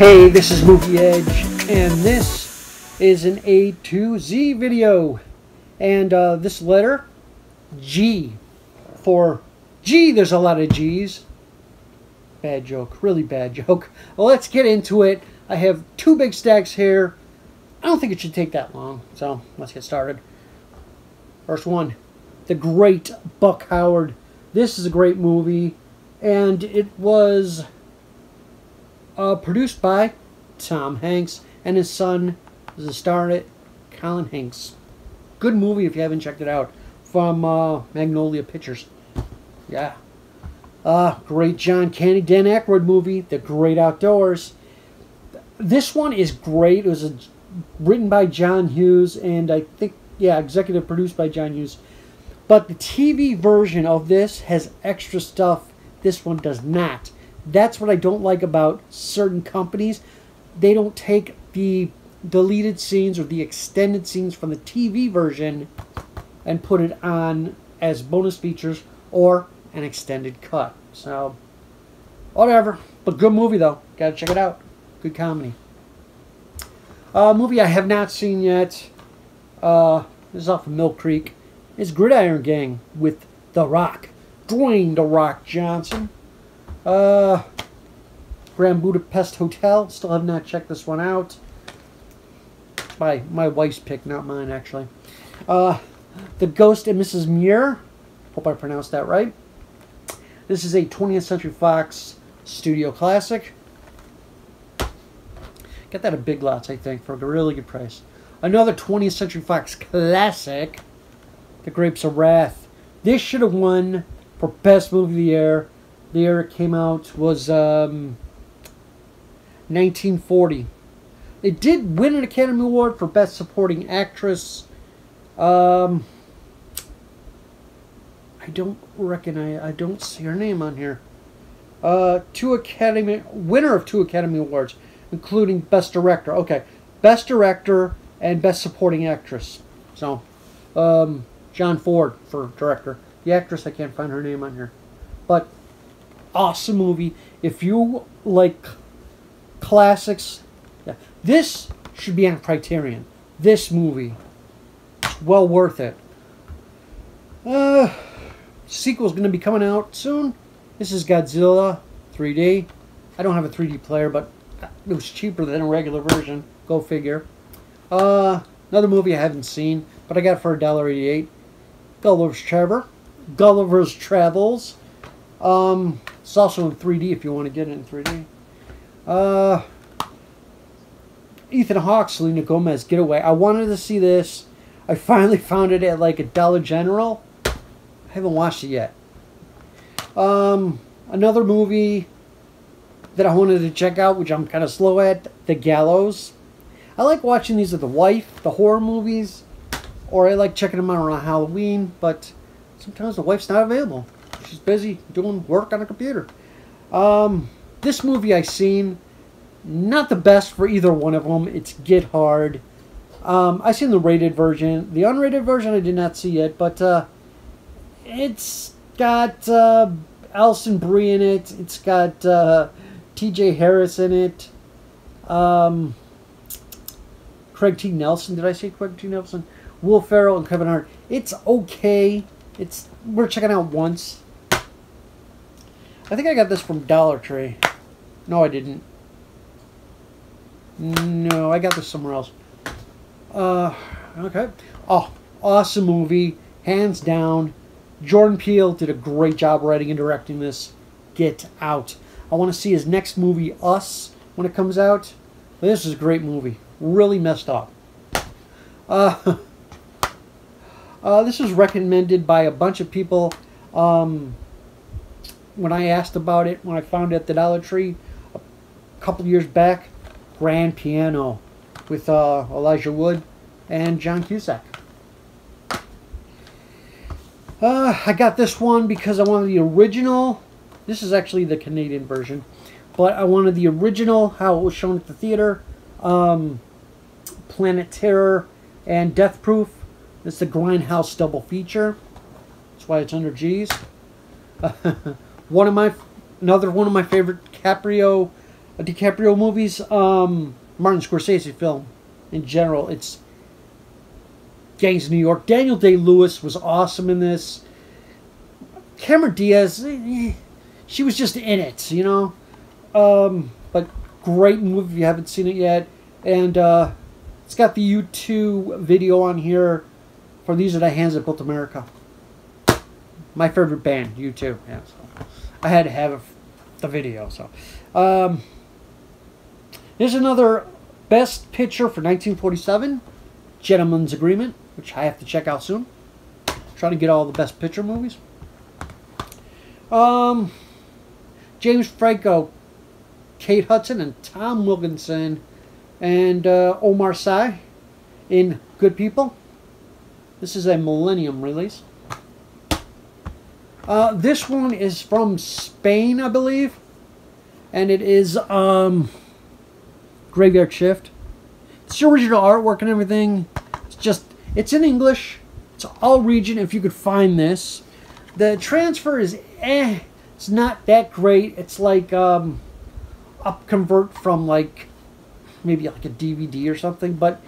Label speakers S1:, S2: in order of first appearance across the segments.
S1: Hey, this is Movie Edge, and this is an A to Z video. And this letter, G, for G, there's a lot of G's. Bad joke, really bad joke. Well, let's get into it. I have two big stacks here. I don't think it should take that long, so let's get started. First one, The Great Buck Howard. This is a great movie, and it was produced by Tom Hanks, and his son is the star in it, Colin Hanks. Good movie if you haven't checked it out, from Magnolia Pictures. Yeah. Great John Candy, Dan Aykroyd movie, The Great Outdoors. This one is great. It was written by John Hughes, and I think, yeah, executive produced by John Hughes. But the TV version of this has extra stuff. This one does not. That's what I don't like about certain companies. They don't take the deleted scenes or the extended scenes from the TV version and put it on as bonus features or an extended cut. So, whatever. But good movie, though. Gotta check it out. Good comedy. Movie I have not seen yet. This is off of Mill Creek. It's Gridiron Gang with The Rock. Dwayne The Rock Johnson. Grand Budapest Hotel. Still have not checked this one out. It's my wife's pick, not mine, actually. The Ghost and Mrs. Muir. Hope I pronounced that right. This is a 20th Century Fox studio classic. Got that at Big Lots, I think, for a really good price. Another 20th Century Fox classic, The Grapes of Wrath. This should have won for Best Movie of the Year. The year it came out was 1940. It did win an Academy Award for Best Supporting Actress. I don't see her name on here. Winner of 2 Academy Awards, including Best Director. Okay, Best Director and Best Supporting Actress. So, John Ford for Director. The actress, I can't find her name on here. But, awesome movie. If you like classics, yeah, this should be on Criterion. This movie, well worth it. Sequel's going to be coming out soon. This is Godzilla 3D. I don't have a 3D player, but it was cheaper than a regular version. Go figure. Another movie I haven't seen, but I got it for $1.88. Gulliver's Travels. It's also in 3D if you want to get it in 3D. Ethan Hawke, Selena Gomez, Getaway. I wanted to see this. I finally found it at like a Dollar General. I haven't watched it yet. Another movie that I wanted to check out, which I'm kind of slow at, The Gallows. I like watching these with the wife, the horror movies, or I like checking them out around Halloween, but sometimes the wife's not available. She's busy doing work on a computer. This movie I've seen, not the best for either one of them. It's Get Hard. I've seen the rated version. The unrated version I did not see yet, but it's got Alison Brie in it. It's got T.J. Harris in it. Craig T. Nelson. Did I say Craig T. Nelson? Will Ferrell and Kevin Hart. It's okay. We're checking out once. I think I got this from Dollar Tree. No, I didn't. No, I got this somewhere else. Okay. Oh, awesome movie. Hands down. Jordan Peele did a great job writing and directing this. Get Out. I want to see his next movie, Us, when it comes out. But this is a great movie. Really messed up. This was recommended by a bunch of people. When I asked about it, when I found it at the Dollar Tree a couple years back, Grand Piano with Elijah Wood and John Cusack. I got this one because I wanted the original. This is actually the Canadian version, but I wanted the original, how it was shown at the theater. Planet Terror and Death Proof. It's the Grindhouse double feature. That's why it's under G's. Another one of my favorite DiCaprio DiCaprio movies. Martin Scorsese film in general. It's Gangs of New York. Daniel Day-Lewis was awesome in this. Cameron Diaz, she was just in it, you know. But great movie if you haven't seen it yet. And it's got the U2 video on here for These Are the Hands That Built America. My favorite band, U2. Yeah, so I had to have the video. So here's another Best Picture for 1947, Gentleman's Agreement, which I have to check out soon. Trying to get all the Best Picture movies. James Franco, Kate Hudson, and Tom Wilkinson, and Omar Sy in Good People. This is a Millennium release. This one is from Spain, I believe, and it is Graveyard Shift. It's the original artwork and everything. It's in English. It's all region if you could find this. The transfer is it's not that great. It's like up convert from like maybe like a DVD or something, but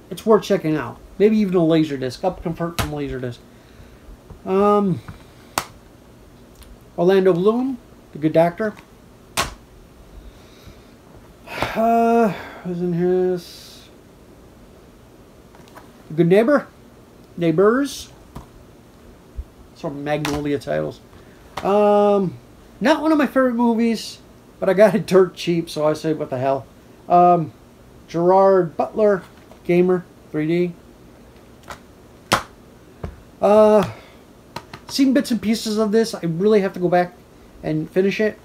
S1: it's worth checking out. Maybe even a Laserdisc. Up convert from Laserdisc. Orlando Bloom, The Good Doctor. Who's in his? The Good Neighbor. Neighbors. Some Magnolia titles. Not one of my favorite movies, but I got it dirt cheap, so I say, what the hell. Gerard Butler, Gamer, 3D. Seen bits and pieces of this. I really have to go back and finish it.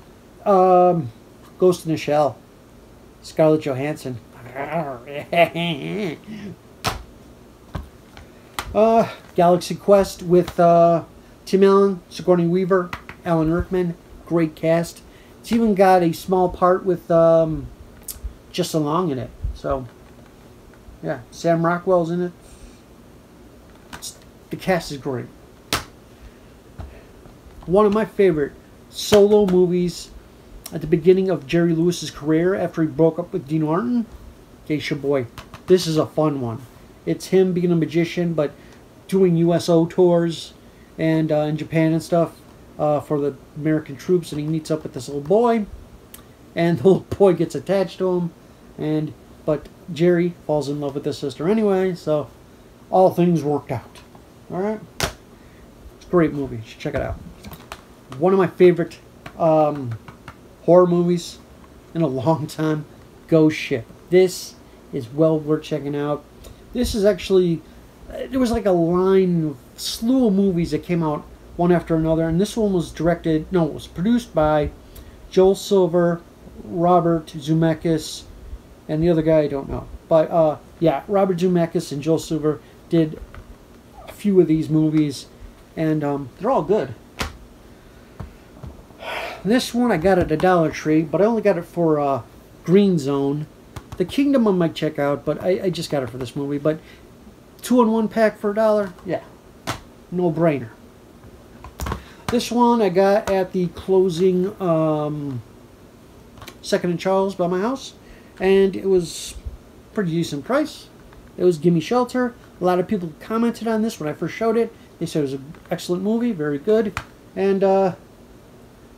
S1: Ghost in the Shell, Scarlett Johansson. Galaxy Quest with Tim Allen, Sigourney Weaver, Alan Rickman. Great cast. It's even got a small part with Justin Long in it. So, yeah, Sam Rockwell's in it. The cast is great. One of my favorite solo movies at the beginning of Jerry Lewis's career after he broke up with Dean Martin, Geisha Boy. This is a fun one. It's him being a magician, but doing USO tours and in Japan and stuff for the American troops, and he meets up with this little boy, and the little boy gets attached to him, but Jerry falls in love with his sister anyway, so all things worked out. Alright? It's a great movie. You should check it out. One of my favorite horror movies in a long time, Ghost Ship. This is well worth checking out. This is actually, there was like a slew of movies that came out one after another, and this one was it was produced by Joel Silver, Robert Zemeckis, and the other guy I don't know. But yeah, Robert Zemeckis and Joel Silver did a few of these movies, and they're all good. This one I got at the Dollar Tree, but I only got it for Green Zone. The Kingdom I might check out, but I just got it for this movie. But 2-in-1 pack for $1, yeah, no brainer. This one I got at the closing Second and Charles by my house, and it was pretty decent price. It was Gimme Shelter. A lot of people commented on this when I first showed it. They said it was an excellent movie, very good, and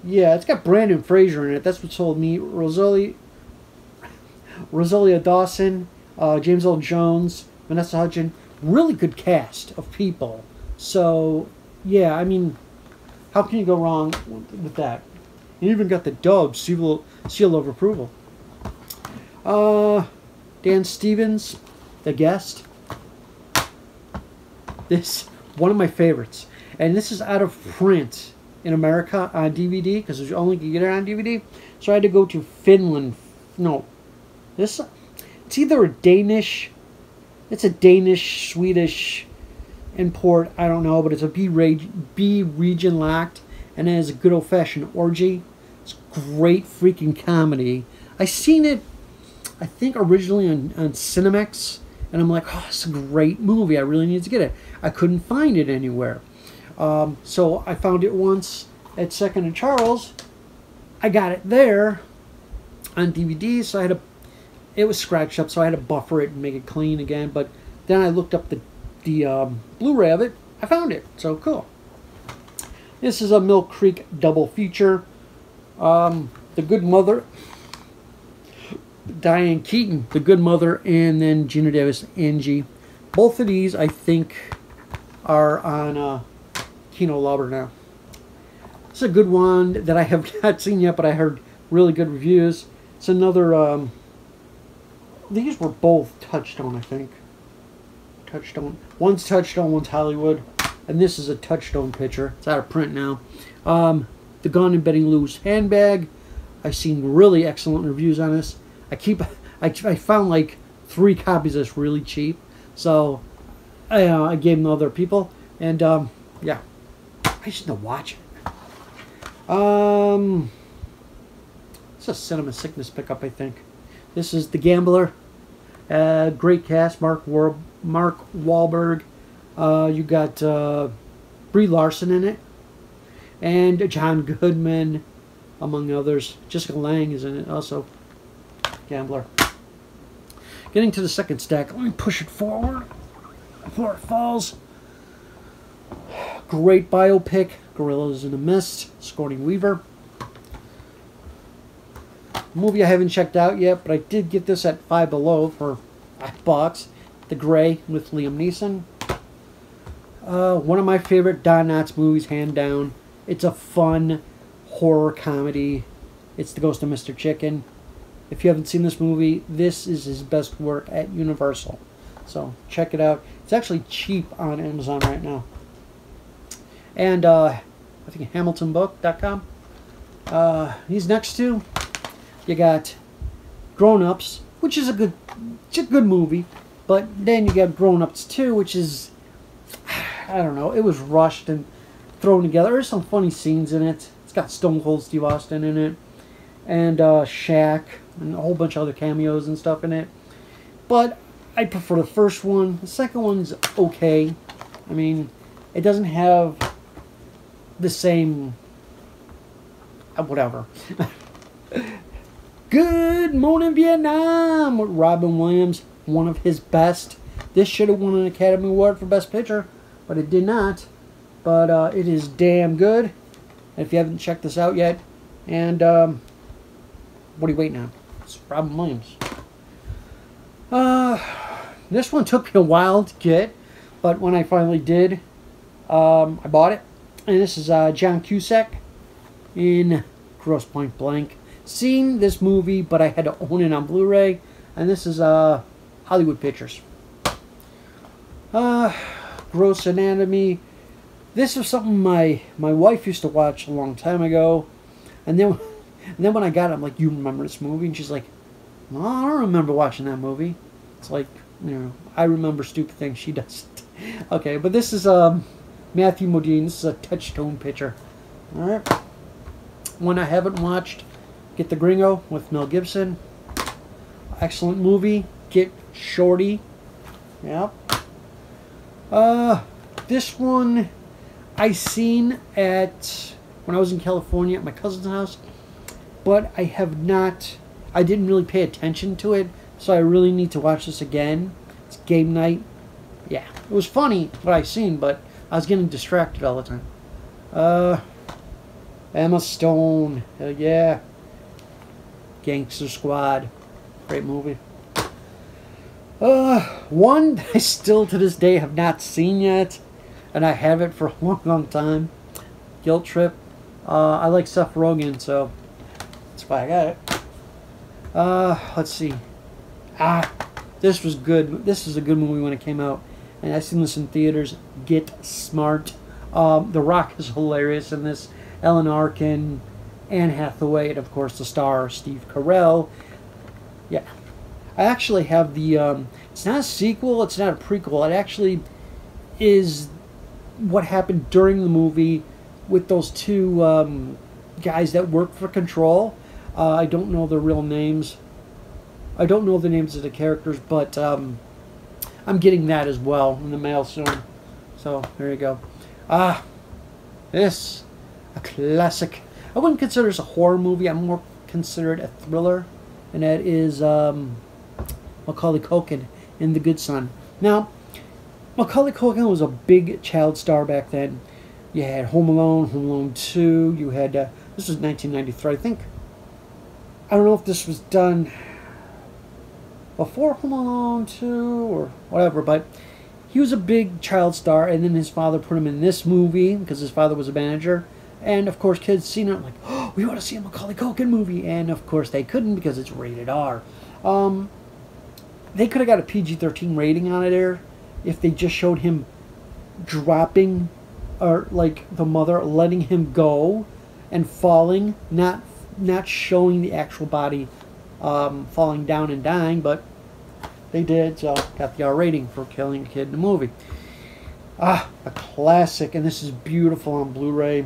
S1: yeah, it's got Brandon Fraser in it. That's what sold me. Rosalia Dawson, James Earl Jones, Vanessa Hudgens. Really good cast of people. So, yeah, I mean, how can you go wrong with that? You even got the dub, seal of approval. Dan Stevens, The Guest. This, one of my favorites. And this is out of print in America on DVD, because you only can get it on DVD. So I had to go to Finland. No, it's either a Danish, Swedish import, I don't know, but it's a B region locked, and it has a good old-fashioned orgy. It's great freaking comedy. I seen it, I think, originally on Cinemax, and I'm like, oh, it's a great movie. I really need to get it. I couldn't find it anywhere. So I found it once at Second and Charles. I got it there on DVD, so it was scratched up, so I had to buffer it and make it clean again. But then I looked up the Blu-ray of it. I found it, so cool. This is a Mill Creek double feature. The Good Mother, Diane Keaton, The Good Mother, and then Gina Davis, Angie. Both of these, I think, are on Kino Lorber now. It's a good one that I have not seen yet, but I heard really good reviews. It's another, these were both Touchstone, I think. Touchstone. One's Touchstone, one's Hollywood. And this is a Touchstone picture. It's out of print now. The Gun and Betty Lou's Handbag. I've seen really excellent reviews on this. I found like 3 copies that's really cheap. So, I gave them to other people. And, yeah. I just need to watch it. It's a Cinema Sickness pickup, I think. This is The Gambler. Great cast. Mark Wahlberg. You got Brie Larson in it. And John Goodman, among others. Jessica Lange is in it also. Gambler. Getting to the second stack. Let me push it forward before it falls. Great biopic. Gorillas in the Mist. Sigourney Weaver. Movie I haven't checked out yet, but I did get this at Five Below for $5. The Gray with Liam Neeson. One of my favorite Don Knotts movies, hand down. It's a fun horror comedy. It's The Ghost of Mr. Chicken. If you haven't seen this movie, this is his best work at Universal. So check it out. It's actually cheap on Amazon right now. And I think HamiltonBook.com. He's next to. You got Grown Ups, which is a good movie. But then you got Grown Ups 2, which is, I don't know, it was rushed and thrown together. There's some funny scenes in it. It's got Stone Cold Steve Austin in it. And Shaq. And a whole bunch of other cameos and stuff in it. But I prefer the first one. The second one's okay. I mean, it doesn't have the same... whatever. Good Morning Vietnam with Robin Williams. One of his best. This should have won an Academy Award for Best Picture, but it did not. But it is damn good. If you haven't checked this out yet. And what are you waiting on? It's Robin Williams. This one took me a while to get, but when I finally did, I bought it. And this is John Cusack in Grosse Point Blank. Seen this movie, but I had to own it on Blu-ray. And this is Hollywood Pictures. Gross Anatomy. This was something my wife used to watch a long time ago. And then when I got it, I'm like, you remember this movie? And she's like, no, I don't remember watching that movie. It's like, you know, I remember stupid things. She doesn't. Okay, but this is Matthew Modine. This is a Touchstone picture. Alright. One I haven't watched, Get the Gringo with Mel Gibson. Excellent movie. Get Shorty. Yep. This one I seen at, when I was in California at my cousin's house. But I didn't really pay attention to it, so I really need to watch this again. It's game night. Yeah, it was funny what I seen, but I was getting distracted all the time. Emma Stone, hell yeah. Gangster Squad, great movie. One that I still to this day have not seen yet, and I have it for a long, long time. Guilt Trip. I like Seth Rogen, so that's why I got it. Let's see. This was good. This was a good movie when it came out, and I seen this in theaters. Get Smart. The Rock is hilarious in this. Ellen Arkin, Anne Hathaway, and of course the star Steve Carell. Yeah, I actually have the. It's not a sequel. It's not a prequel. It actually is what happened during the movie with those two guys that work for Control. I don't know their real names. I don't know the names of the characters, but I'm getting that as well in the mail soon. So there you go. This, a classic. I wouldn't consider this a horror movie. I'm more consider it a thriller. and that is Macaulay Culkin in The Good Son. Now, Macaulay Culkin was a big child star back then. You had Home Alone 2. You had this was 1993, I think. I don't know if this was done before Home Alone 2 or whatever, but he was a big child star, and then his father put him in this movie because his father was a manager. And of course, kids seen it like, oh, we want to see a Macaulay Culkin movie, and of course they couldn't because it's rated R. They could have got a PG-13 rating on it there if they just showed him dropping, or like the mother letting him go and falling, not showing the actual body falling down and dying, but they did, so got the R rating for killing a kid in the movie. A classic, and this is beautiful on Blu-ray.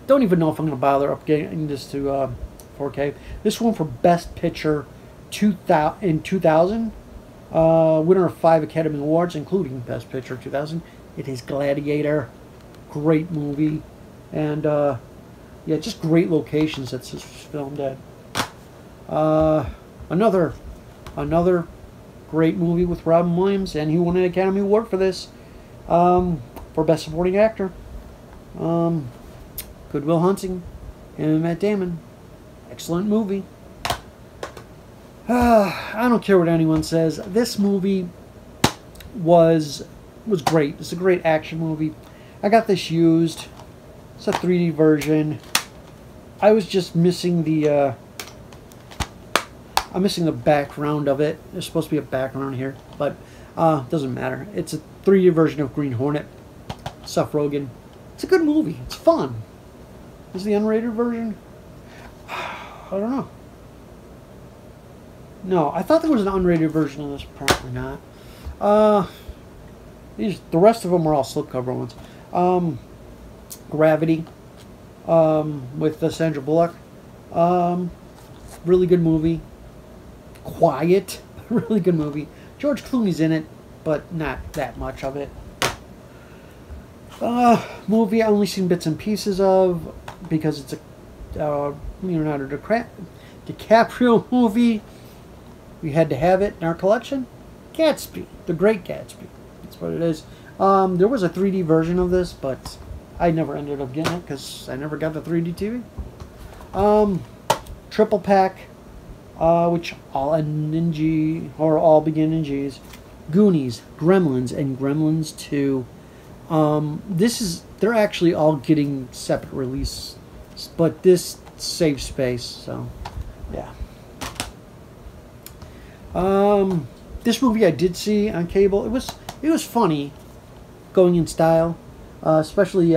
S1: Don't even know if I'm going to bother updating this to 4K. This one for Best Picture in 2000. Winner of 5 Academy Awards, including Best Picture 2000. It is Gladiator. Great movie. And, yeah, just great locations that this was filmed at. Another great movie with Robin Williams, and he won an Academy Award for this, for Best Supporting Actor. Good Will Hunting and Matt Damon. Excellent movie. I don't care what anyone says. This movie was great. It's a great action movie. I got this used. It's a 3D version. I was just missing the I'm missing the background of it. There's supposed to be a background here, but doesn't matter. It's a 3D version of Green Hornet. Seth Rogen. It's a good movie. It's fun. Is the unrated version? I don't know. No, I thought there was an unrated version of this. Probably not. The rest of them are all slipcover ones. Gravity, with Sandra Bullock. Really good movie. Quiet, really good movie. George Clooney's in it, but not that much of it. Movie I only seen bits and pieces of because it's a Leonardo DiCaprio movie. We had to have it in our collection. Gatsby, The Great Gatsby. That's what it is. There was a 3D version of this, but I never ended up getting it because I never got the 3D TV. Triple pack, which all end in G, or all begin in G's. Goonies, Gremlins, and Gremlins 2. They're actually all getting separate release, but this saves space, so yeah. This movie I did see on cable. It was funny, going in style, especially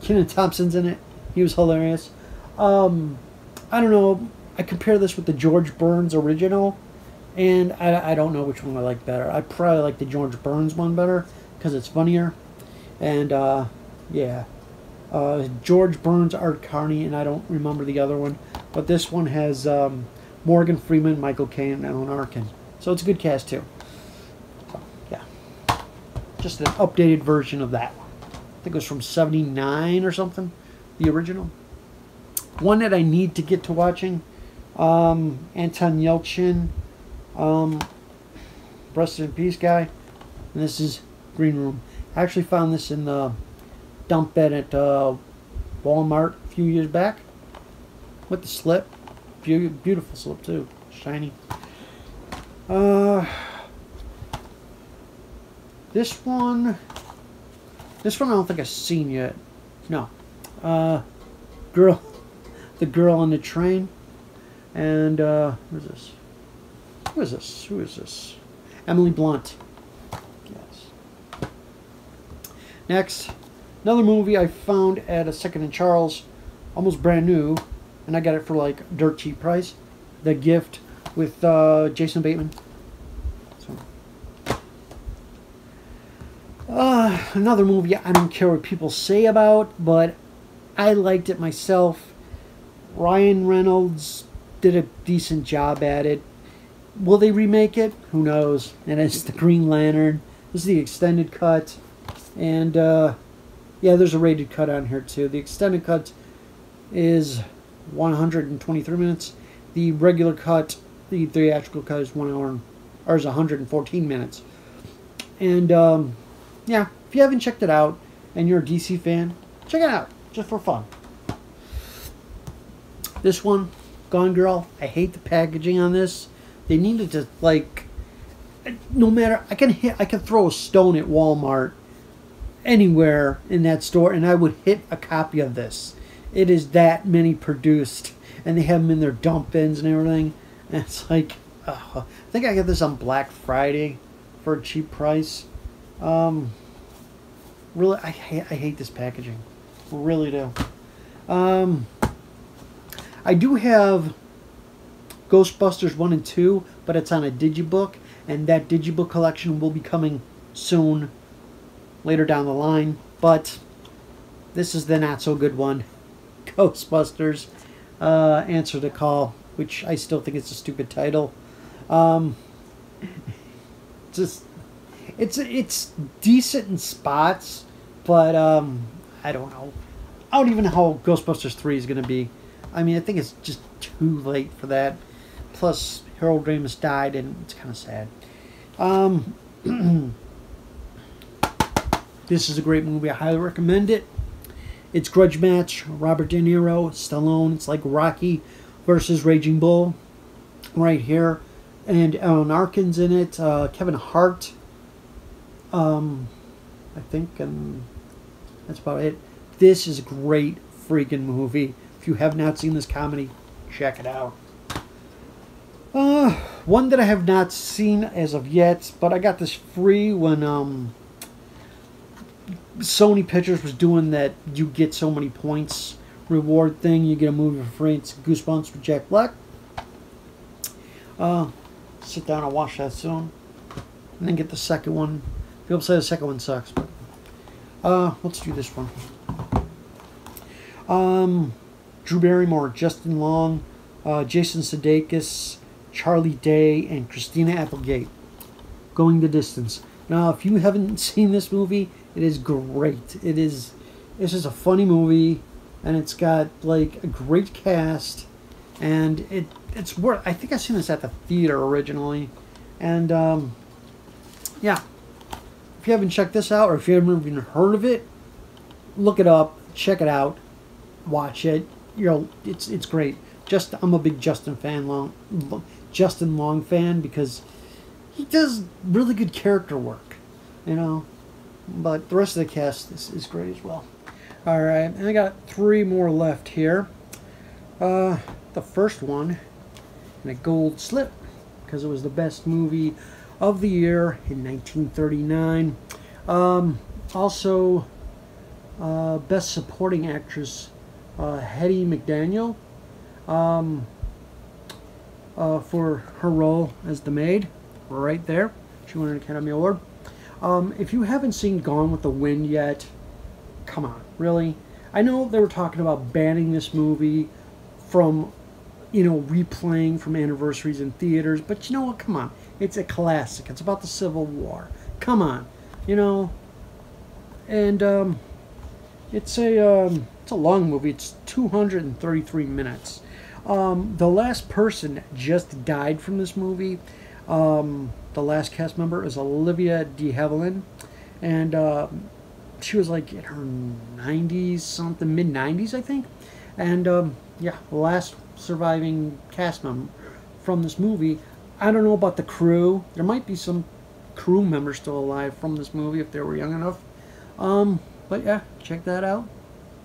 S1: Kenan Thompson's in it. He was hilarious. I don't know. I compare this with the George Burns original, and I don't know which one I like better. I probably like the George Burns one better because it's funnier, and yeah. George Burns, Art Carney, and I don't remember the other one, but this one has Morgan Freeman, Michael Caine, and Alan Arkin. So it's a good cast too. So, yeah. Just an updated version of that one. I think it was from '79 or something, the original. One that I need to get to watching, Anton Yelchin, Rest in Peace guy. And this is Green Room. I actually found this in the dump bed at Walmart a few years back with the slip. Beautiful slip too, shiny. This one I don't think I've seen yet. No. The Girl on the Train, and who is this? Emily Blunt. Yes. Next, another movie I found at a Second and Charles, almost brand new, and I got it for like dirt cheap price. The Gift with Jason Bateman. So, another movie I don't care what people say about, but I liked it myself. Ryan Reynolds did a decent job at it. Will they remake it? Who knows? And it's the Green Lantern. This is the extended cut. And, yeah, there's a rated cut on here, too. The extended cut is 123 minutes. The regular cut, the theatrical cut is 1 hour, or is 114 minutes. And yeah, if you haven't checked it out and you're a DC fan, check it out just for fun. This one, Gone Girl, I hate the packaging on this. They needed to, like, no matter, I can throw a stone at Walmart anywhere in that store and I would hit a copy of this. It is that many produced, and they have them in their dump bins and everything. And it's like, I think I got this on Black Friday for a cheap price. Really, I hate this packaging. I really do. I do have Ghostbusters 1 and 2, but it's on a digibook, and that digibook collection will be coming soon, later down the line. But this is the not so good one, Ghostbusters Answer the Call, which I still think it's a stupid title. Just it's decent in spots, but I don't know. I don't even know how Ghostbusters 3 is going to be. I mean, I think it's just too late for that. Plus, Harold Ramis died, and it's kind of sad. This is a great movie. I highly recommend it. It's Grudge Match. Robert De Niro, Stallone. It's like Rocky versus Raging Bull right here. And Alan Arkin's in it. Kevin Hart. I think, and that's about it. This is a great freaking movie. If you have not seen this comedy, check it out. One that I have not seen as of yet, but I got this free when Sony Pictures was doing that you get so many points reward thing. You get a movie for free. It's Goosebumps with Jack Black. Sit down and watch that soon. And then get the second one. People say the second one sucks, but let's do this one. Drew Barrymore, Justin Long, Jason Sudeikis, Charlie Day, and Christina Applegate. Going the Distance. Now, if you haven't seen this movie, it is great. It's just a funny movie, and it's got like a great cast, and it's worth. I think I seen this at the theater originally, and yeah. If you haven't checked this out, or if you haven't even heard of it, look it up, check it out, watch it. It's great. I'm a big Justin Long fan because he does really good character work, you know. But the rest of the cast is great as well. All right, and I got 3 more left here. The first one in a gold slip because it was the best movie of the year in 1939. Also, Best Supporting Actress, Hetty McDaniel, for her role as the maid, right there. She won an Academy Award. If you haven't seen Gone with the Wind yet, come on, really? I know they were talking about banning this movie from, replaying from anniversaries in theaters, but you know what? Come on. It's a classic. It's about the Civil War. Come on, and it's a long movie. It's 233 minutes. The last person just died from this movie. The last cast member is Olivia de Havilland, and she was like in her 90s, something, mid-90s, I think. And yeah, the last surviving cast member from this movie. I don't know about the crew. There might be some crew members still alive from this movie if they were young enough. But yeah, check that out.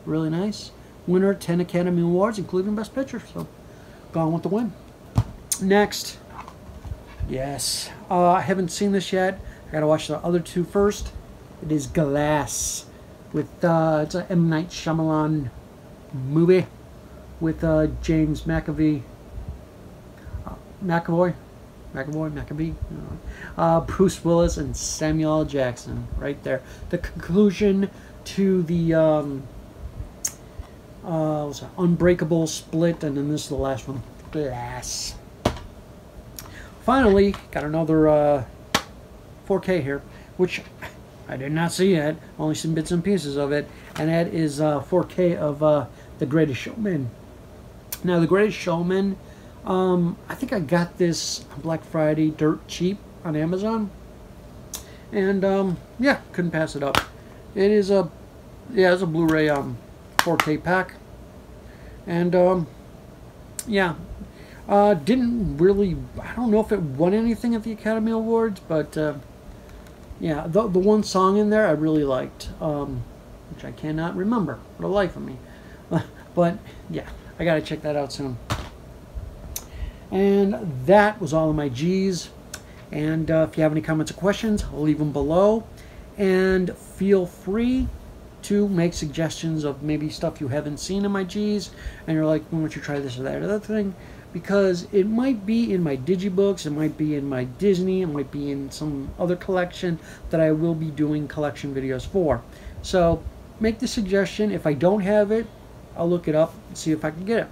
S1: Really nice. Winner of 10 Academy Awards, including Best Picture. So, Gone with the Wind. Next. Yes. I haven't seen this yet. I gotta watch the other 2 first. It is Glass. With, it's an M. Night Shyamalan movie. With James McAvoy, Bruce Willis, and Samuel L. Jackson, right there. The conclusion to the Unbreakable, Split, and then this is the last one, Glass. Finally, got another 4K here, which I did not see yet. Only some bits and pieces of it, and that is 4K of The Greatest Showman. Now, The Greatest Showman, I think I got this on Black Friday dirt cheap on Amazon. And yeah, couldn't pass it up. It is a, yeah, it's a Blu-ray 4K pack. And yeah, didn't really, I don't know if it won anything at the Academy Awards, but yeah, the one song in there I really liked, which I cannot remember for the life of me. But yeah, I gotta check that out soon. And that was all of my G's. And if you have any comments or questions, leave them below. And feel free to make suggestions of maybe stuff you haven't seen in my G's. And you're like, why don't you try this or that or that thing? Because it might be in my Digibooks, it might be in my Disney, it might be in some other collection that I will be doing collection videos for. So make the suggestion. If I don't have it, I'll look it up and see if I can get it.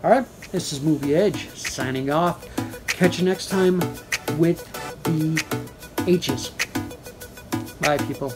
S1: Alright, this is Movie Edge signing off. Catch you next time with the H's. Bye, people.